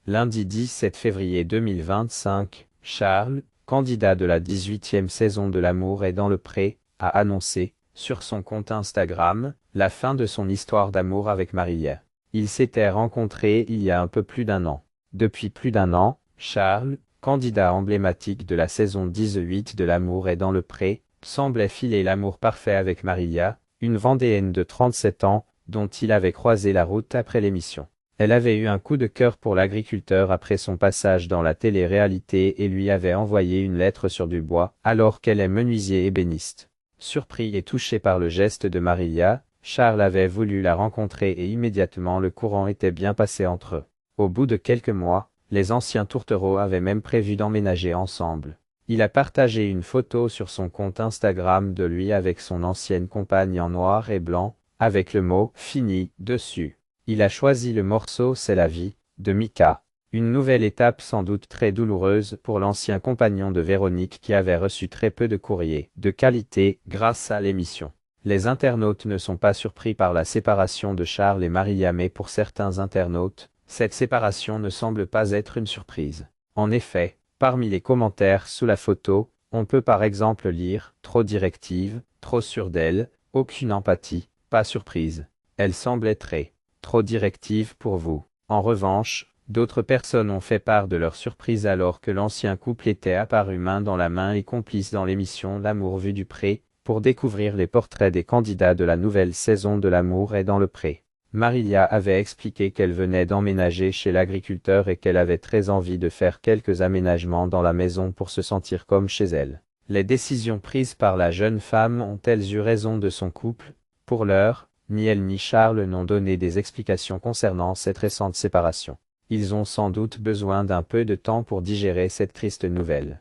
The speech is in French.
Lundi 17 février 2025, Charles, candidat de la 18e saison de L'amour est dans le pré, a annoncé, sur son compte Instagram, la fin de son histoire d'amour avec Maria. Ils s'étaient rencontrés il y a un peu plus d'un an. Depuis plus d'un an, Charles, candidat emblématique de la saison 18 de L'amour est dans le pré, semblait filer l'amour parfait avec Maria, une Vendéenne de 37 ans, dont il avait croisé la route après l'émission. Elle avait eu un coup de cœur pour l'agriculteur après son passage dans la télé-réalité et lui avait envoyé une lettre sur du bois, alors qu'elle est menuisier ébéniste. Surpris et touché par le geste de Maria, Charles avait voulu la rencontrer et immédiatement le courant était bien passé entre eux. Au bout de quelques mois, les anciens tourtereaux avaient même prévu d'emménager ensemble. Il a partagé une photo sur son compte Instagram de lui avec son ancienne compagne en noir et blanc, avec le mot « fini » dessus. Il a choisi le morceau C'est la vie, de Mika. Une nouvelle étape sans doute très douloureuse pour l'ancien compagnon de Véronique qui avait reçu très peu de courriers de qualité grâce à l'émission. Les internautes ne sont pas surpris par la séparation de Charles et Maria mais pour certains internautes, cette séparation ne semble pas être une surprise. En effet, parmi les commentaires sous la photo, on peut par exemple lire « Trop directive, trop sûre d'elle, aucune empathie, pas surprise. Elle semble être trop directive pour vous ». En revanche, d'autres personnes ont fait part de leur surprise alors que l'ancien couple était apparu main dans la main et complice dans l'émission L'amour vu du pré, pour découvrir les portraits des candidats de la nouvelle saison de L'amour est dans le pré. Maria avait expliqué qu'elle venait d'emménager chez l'agriculteur et qu'elle avait très envie de faire quelques aménagements dans la maison pour se sentir comme chez elle. Les décisions prises par la jeune femme ont-elles eu raison de son couple? Pour l'heure, ni elle ni Charles n'ont donné des explications concernant cette récente séparation. Ils ont sans doute besoin d'un peu de temps pour digérer cette triste nouvelle.